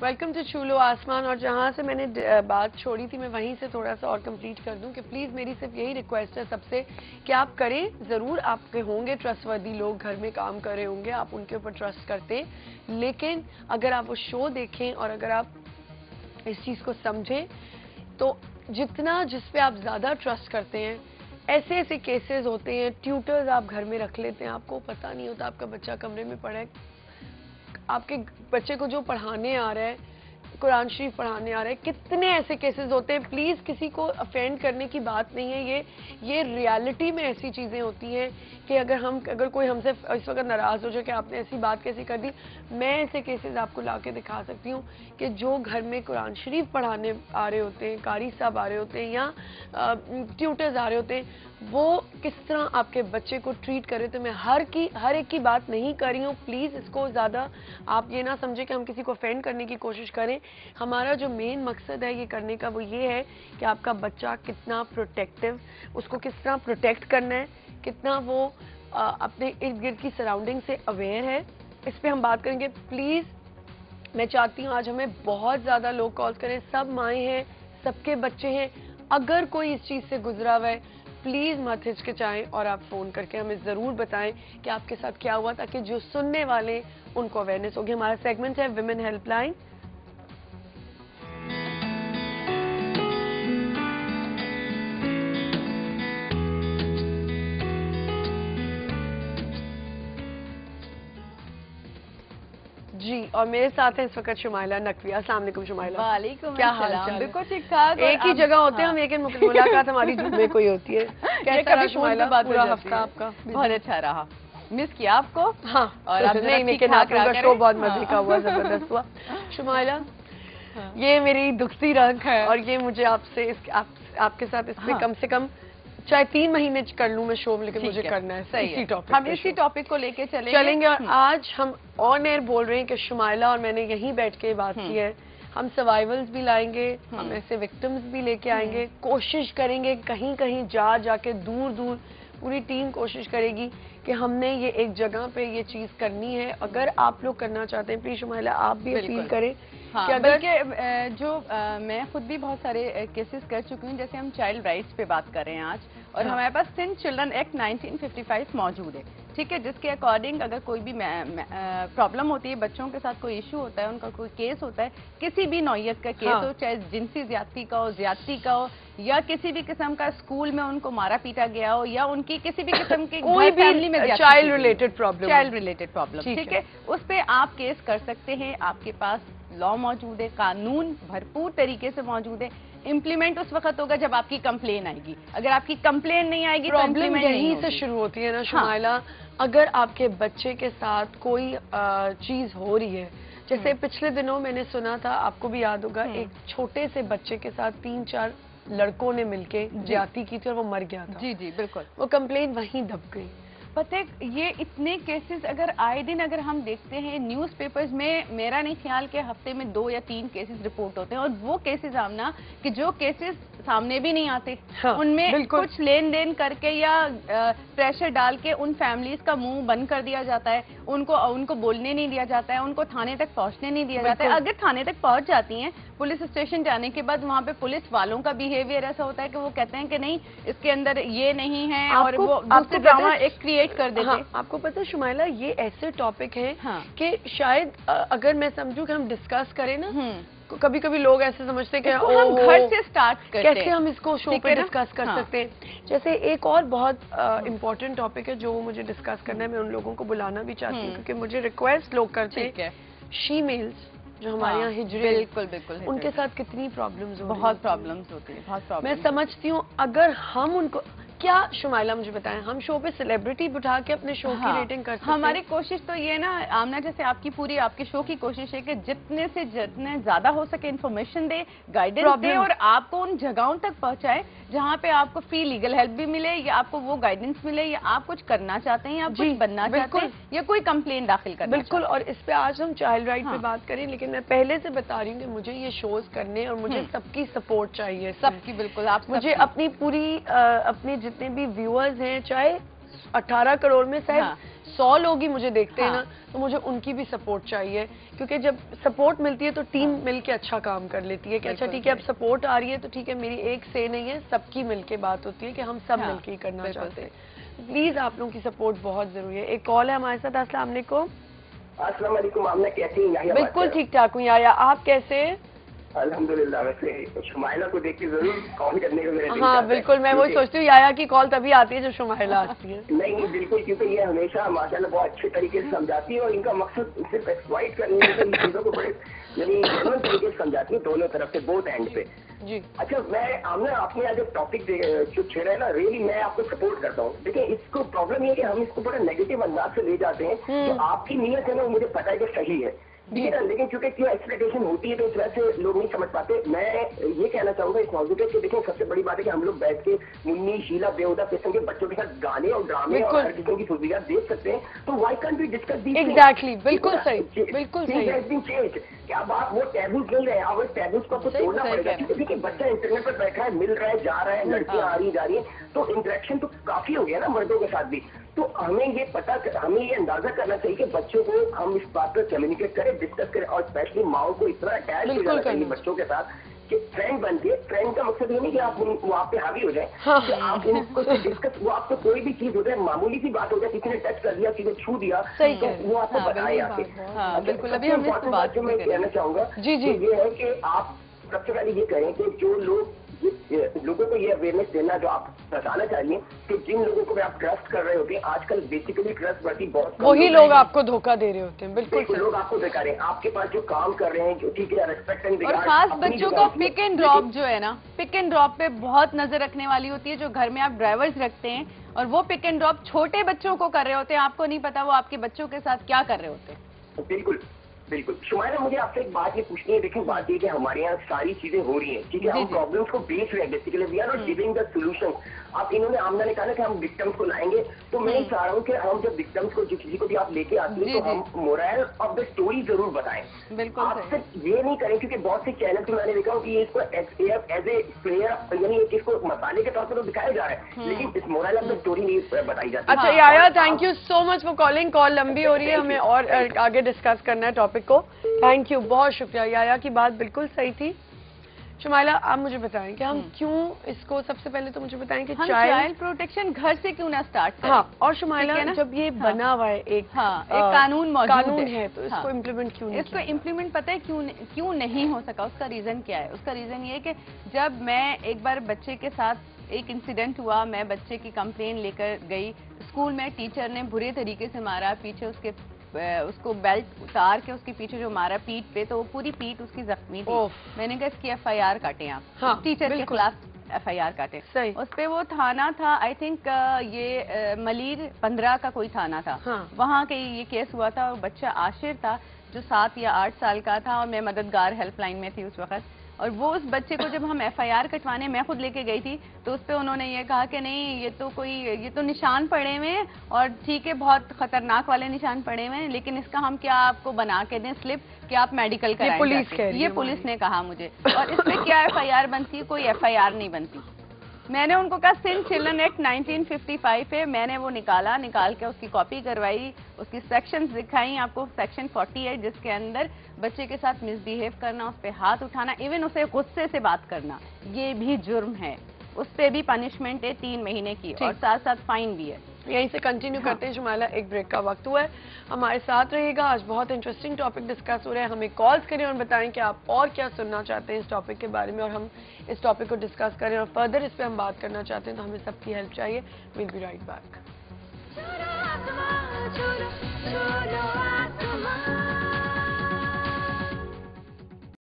Welcome to छू लो आसमान। और जहाँ से मैंने बात छोड़ी थी मैं वहीं से थोड़ा सा और कंप्लीट कर दूं कि प्लीज़ मेरी सिर्फ यही रिक्वेस्ट है सबसे कि आप करें ज़रूर। आपके होंगे ट्रस्टवर्दी लोग घर में काम कर रहे होंगे, आप उनके ऊपर ट्रस्ट करते हैं, लेकिन अगर आप वो शो देखें और अगर आप इस चीज़ को समझें तो जितना जिस पे आप ज़्यादा ट्रस्ट करते हैं, ऐसे ऐसे केसेस होते हैं। ट्यूटर्स आप घर में रख लेते हैं, आपको पता नहीं होता आपका बच्चा कमरे में पढ़ा है, आपके बच्चे को जो पढ़ाने आ रहा है, कुरान शरीफ पढ़ाने आ रहा है। कितने ऐसे केसेस होते हैं। प्लीज़ किसी को अफेंड करने की बात नहीं है, ये रियलिटी में ऐसी चीज़ें होती हैं कि अगर कोई हमसे इस वक्त नाराज़ हो जाए कि आपने ऐसी बात कैसी कर दी, मैं ऐसे केसेस आपको ला के दिखा सकती हूँ कि जो घर में कुरान शरीफ पढ़ाने आ रहे होते हैं, कारी साहब आ रहे होते हैं या ट्यूटर्स आ रहे होते हैं, वो किस तरह आपके बच्चे को ट्रीट करे। तो मैं हर एक की बात नहीं कर रही हूँ। प्लीज़ इसको ज़्यादा आप ये ना समझें कि हम किसी को ऑफेंड करने की कोशिश करें। हमारा जो मेन मकसद है ये करने का वो ये है कि आपका बच्चा कितना प्रोटेक्टिव, उसको किस तरह प्रोटेक्ट करना है, कितना वो अपने इर्द गिर्द की सराउंडिंग से अवेयर है, इस पर हम बात करेंगे। प्लीज़ मैं चाहती हूँ आज हमें बहुत ज़्यादा लोग कॉल करें, सब माएँ हैं, सबके बच्चे हैं। अगर कोई इस चीज़ से गुजरा हुआ है प्लीज़ मत हिचकिचाएं और आप फ़ोन करके हमें ज़रूर बताएं कि आपके साथ क्या हुआ, ताकि जो सुनने वाले उनको अवेयरनेस होगी। हमारा सेगमेंट है विमेन हेल्पलाइन। जी, और मेरे साथ है इस वक्त शुमाइला नकवी। अस्सलाम वालेकुम शुमाइला। वालेकुम क्या हाल चाल? बिल्कुल ठीक ठाक। एक ही जगह होते हैं हम, लेकिन मुलाकात हमारी जुम्मे को ही होती है। कैसा रहा शुमाइला पूरा हफ्ता आपका? बहुत अच्छा रहा। मिस किया आपको। हाँ, और अब नहीं, लेकिन आपका शो बहुत मजे का हुआ, जबरदस्त हुआ। शुमाइला, ये मेरी दुखती रग है और ये मुझे आपसे आपके साथ इस पे कम से कम चाहे 3 महीने कर लूं मैं शो, लेकिन मुझे करना है। सही इसी टॉपिक, हम इसी टॉपिक को लेके चलेंगे। और आज हम ऑन एयर बोल रहे हैं कि शुमाइला और मैंने यहीं बैठ के बात की है। हम सर्वाइवल्स भी लाएंगे, हम ऐसे विक्टिम्स भी लेके आएंगे, कोशिश करेंगे कहीं कहीं जाके दूर दूर पूरी टीम कोशिश करेगी कि हमने ये एक जगह पे ये चीज करनी है। अगर आप लोग करना चाहते हैं प्लीज शुमाइला आप भी अपील करें। हाँ, कि अगर जो मैं खुद भी बहुत सारे केसेस कर चुकी हूँ, जैसे हम चाइल्ड राइट्स पे बात कर रहे हैं आज, और हमारे पास सिंध चिल्ड्रन एक्ट 1955 मौजूद है, ठीक है, जिसके अकॉर्डिंग अगर कोई भी प्रॉब्लम होती है, बच्चों के साथ कोई इशू होता है, उनका कोई केस होता है, किसी भी नौयत का केस हो, चाहे जिनसी ज्यादती का हो, ज्यादती का हो, या किसी भी किस्म का स्कूल में उनको मारा पीटा गया हो, या उनकी किसी भी किस्म की कोई फैमिली में चाइल्ड रिलेटेड प्रॉब्लम, ठीक है, उस पे आप केस कर सकते हैं। आपके पास लॉ मौजूद है, कानून भरपूर तरीके से मौजूद है। इम्प्लीमेंट उस वक्त होगा जब आपकी कंप्लेन आएगी। अगर आपकी कंप्लेन नहीं आएगी, प्रॉब्लम यहीं से शुरू होती है ना शुमाइला। अगर आपके बच्चे के साथ कोई चीज हो रही है, जैसे पिछले दिनों मैंने सुना था, आपको भी याद होगा, एक छोटे से बच्चे के साथ 3-4 लड़कों ने मिलके ज्यादती की थी और वो मर गया था। जी जी बिल्कुल, वो कंप्लेन वहीं दब गई। पता है, ये इतने केसेस अगर आए दिन अगर हम देखते हैं न्यूज़पेपर्स में, मेरा नहीं ख्याल कि हफ्ते में 2 या 3 केसेस रिपोर्ट होते हैं, और वो केसेस आमना कि जो केसेस सामने भी नहीं आते, उनमें कुछ लेन देन करके या प्रेशर डाल के उन फैमिलीज का मुंह बंद कर दिया जाता है, उनको बोलने नहीं दिया जाता है, उनको थाने तक पहुंचने नहीं दिया जाता है। अगर थाने तक पहुंच जाती हैं, पुलिस स्टेशन जाने के बाद वहां पे पुलिस वालों का बिहेवियर ऐसा होता है कि वो कहते हैं कि नहीं, इसके अंदर ये नहीं है, और वो दूसरे ड्रामा एक क्रिएट कर देते हैं। आपको पता है शुमाइला, ये ऐसे टॉपिक हैं कि शायद अगर मैं समझूं कि हम डिस्कस करें ना, कभी कभी लोग ऐसे समझते हैं कि हम घर से स्टार्ट करते हैं, कैसे हम इसको शो पे डिस्कस कर सकते हैं। जैसे एक और बहुत इम्पोर्टेंट टॉपिक है जो मुझे डिस्कस करना है, मैं उन लोगों को बुलाना भी चाहती हूँ क्योंकि मुझे रिक्वेस्ट लोग करते हैं। शीमेल्स जो हमारे यहाँ हिजरे, बिल्कुल उनके साथ कितनी प्रॉब्लम्स होती हैं। बहुत प्रॉब्लम्स होती है, बहुत प्रॉब्लम। मैं समझती हूँ अगर हम उनको, क्या शुमाइला मुझे बताएं, हम शो पे सेलिब्रिटी बिठा के अपने शो की रेटिंग कर सकते हैं? हमारी कोशिश तो ये ना आमना, जैसे आपके शो की कोशिश है कि जितने ज्यादा हो सके इन्फॉर्मेशन दे, गाइडेंस दे, और आपको उन जगहों तक पहुंचाए जहां पे आपको फ्री लीगल हेल्प भी मिले, या आपको वो गाइडेंस मिले, या आप कुछ करना चाहते हैं, या कुछ बनना चाहते हैं, या कोई कंप्लेन दाखिल करना। बिल्कुल, और इस पे आज हम चाइल्ड राइट पे बात करें, लेकिन मैं पहले से बता रही हूँ कि मुझे ये शोज करने और मुझे सबकी सपोर्ट चाहिए, सबकी। बिल्कुल, आप मुझे अपनी पूरी अपने जितने भी व्यूअर्स हैं, चाहे 18 करोड़ में शायद 100 लोग ही मुझे देखते हैं हाँ। ना, तो मुझे उनकी भी सपोर्ट चाहिए, क्योंकि जब सपोर्ट मिलती है तो टीम मिलके अच्छा काम कर लेती है कि अच्छा ठीक है अब सपोर्ट आ रही है तो ठीक है, मेरी एक से नहीं है, सबकी मिलके बात होती है कि हम सब मिलके ही करना चाहते हैं। प्लीज आप लोगों की सपोर्ट बहुत जरूरी है। एक कॉल है हमारे साथ। अस्सलाम वालेकुम। अस्सलाम वालेकुम, आपने कैसी हैं? बिल्कुल ठीक ठाक हूँ याया, आप कैसे हैं? अल्हम्दुलिल्लाह। वैसे शुमाइला को देख के जरूर कॉल करने को मेरा दिल हाँ करता है। बिल्कुल, मैं वही सोचती हूँ याया की कॉल तभी आती है जब शुमाइला आती है। नहीं बिल्कुल, क्योंकि ये हमेशा माशाल्लाह बहुत अच्छे तरीके से समझाती है और इनका मकसद सिर्फ एक्सप्लॉइट करने है, इन चीजों को बड़े यानी जेन्युइन तरीके से समझाती है दोनों तरफ से, बोथ एंड पे। जी अच्छा, मैं आमना आपने आज एक टॉपिक जो छेड़ा है ना, रियली मैं आपको सपोर्ट करता हूँ। देखिए इसको प्रॉब्लम ये है कि हम इसको बड़ा नेगेटिव अंदाज से ले जाते हैं। जो आपकी नीयत है ना, वो मुझे पता है कि सही है, ठीक है ना, लेकिन क्योंकि क्यों एक्सपेक्टेशन होती है तो इस वजह से लोग नहीं समझ पाते। मैं ये कहना चाहूंगा इस मौजूद पे, देखिए सबसे बड़ी बात है कि हम लोग बैठ के मुन्नी शीला बेहुदा किस्म के बच्चों के साथ गाने और ड्रामे और हर किस्म की फुर्तियात देख सकते हैं, तो why can't we discuss these? Exactly, बिल्कुल सही, बिल्कुल सही। क्या बात, वो टैबूज नहीं रहे, अब टैबूज को आपको तोड़ना पड़ेगा, क्योंकि देखिए बच्चा इंटरनेट पर बैठा है, मिल रहा है, जा रहा है, लड़कियां आ रही जा रही है, तो इंटरेक्शन तो काफी हो गया ना मर्दों के साथ भी। तो हमें ये अंदाजा करना चाहिए कि बच्चों को हम इस बात पर कम्युनिकेट करें, डिस्कस करें, और स्पेशली माओ को इतना अटैच हो जाना चाहिए बच्चों के साथ कि फ्रेंड बनते। फ्रेंड का मकसद ये नहीं कि आप वो आप पे हावी हो जाए, कि आप उनको डिस्कस, वो आपको कोई भी चीज हो जाए, मामूली सी बात हो जाए, किसी ने टच कर दिया, किसी ने छू दिया, तो वो आपको बताए आके। बिल्कुल, अभी हम इस बात जो मैं कहना चाहूंगा जी ये है कि आप सबसे पहले ये करें कि जो लोग लोगों को ये अवेयरनेस देना जो आप बताना चाहिए कि जिन लोगों को भी आप ट्रस्ट कर रहे होते हैं, आजकल बेसिकली ट्रस्ट बढ़ती बहुत, वही लोग आपको धोखा दे रहे होते हैं। बिल्कुल लोग आपको धोखा रहे हैं, आपके पास जो काम कर रहे हैं, जो ठीक है रेस्पेक्ट एंड और खास बच्चों को पिक एंड ड्रॉप जो है ना, पिक एंड ड्रॉप पे बहुत नजर रखने वाली होती है। जो घर में आप ड्राइवर्स रखते हैं और वो पिक एंड ड्रॉप छोटे बच्चों को कर रहे होते हैं, आपको नहीं पता वो आपके बच्चों के साथ क्या कर रहे होते हैं। बिल्कुल बिल्कुल। शुमाइला, मुझे आपसे एक बात ये पूछनी है। देखिए बात ये कि हमारे यहाँ सारी चीजें हो रही हैं, ठीक है, हम प्रॉब्लम्स को बेच रहे हैं, basically we are not giving the solution. अब इन्होंने आमना ने कहा ना कि हम विक्टिम्स को लाएंगे, तो मैं चाह रहा हूँ कि हम जब विक्टिम्स को, किसी को भी आप लेके आती हैं, तो हम मोरल ऑफ द स्टोरी जरूर बताएं। बिल्कुल आप सिर्फ ये नहीं करें, क्योंकि बहुत से चैनल पे मैंने देखा हूँ कि इसको एज ए प्लेयर यानी इसको मसाले के तौर पर तो दिखाया जा रहा है, लेकिन इस मोरल ऑफ द स्टोरी नहीं बताई जाती। अच्छा याया, thank you so much for calling. Call लंबी हो रही है, हमें और आगे डिस्कस करना है टॉपिक को। थैंक यू, बहुत शुक्रिया। याया की बात बिल्कुल सही थी। शुमाइला, आप मुझे बताएं कि हम क्यों इसको, सबसे पहले तो मुझे बताएं कि चाइल्ड प्रोटेक्शन घर से क्यों ना स्टार्ट करें। हाँ, और शुमाइला जब ये बना हुआ है एक कानून मौजूद है, तो इसको इम्प्लीमेंट क्यों नहीं? इसको इम्प्लीमेंट पता है क्यों नहीं हो सका? उसका रीजन क्या है? उसका रीजन ये है कि जब मैं एक बार बच्चे के साथ एक इंसिडेंट हुआ, मैं बच्चे की कंप्लेन लेकर गई स्कूल में, टीचर ने बुरे तरीके से मारा, पीछे उसको बेल्ट उतार के उसके पीछे जो मारा पीठ पे, तो वो पूरी पीठ उसकी जख्मी थी। मैंने कहा इसकी FIR काटें आप। हाँ, टीचर के खिलाफ FIR काटें। सही। उस पे वो थाना था, आई थिंक ये मलीर 15 का कोई थाना था। वहाँ के ये केस हुआ था और बच्चा आशिर था जो 7 या 8 साल का था, और मैं मददगार हेल्पलाइन में थी उस वक्त। और वो उस बच्चे को जब हम FIR कटवाने मैं खुद लेके गई थी, तो उस पर उन्होंने ये कहा कि नहीं, ये तो निशान पड़े हुए हैं, और ठीक है बहुत खतरनाक वाले निशान पड़े हुए हैं, लेकिन इसका हम क्या आपको बना के दें स्लिप कि आप मेडिकल कराएं? ये पुलिस ने कहा मुझे। और इस पे क्या FIR बनती? कोई FIR नहीं बनती। मैंने उनको कहा सिंध चिल्ड्रन एक्ट 1955 है, मैंने वो निकाल के उसकी कॉपी करवाई, उसकी सेक्शंस दिखाई आपको। सेक्शन 40 है जिसके अंदर बच्चे के साथ मिसबिहेव करना, उस पर हाथ उठाना, इवन उसे गुस्से से बात करना, ये भी जुर्म है। उस पर भी पनिशमेंट है 3 महीने की, और साथ साथ फाइन भी है। यहीं से कंटिन्यू करते हैं शुमाइला, एक ब्रेक का वक्त हुआ है, हमारे साथ रहिएगा। आज बहुत इंटरेस्टिंग टॉपिक डिस्कस हो रहा है, हमें कॉल्स करें और बताएं कि आप और क्या सुनना चाहते हैं इस टॉपिक के बारे में, और हम इस टॉपिक को डिस्कस करें और फर्दर इस पर हम बात करना चाहते हैं, तो हमें सबकी हेल्प चाहिए। Will be right back.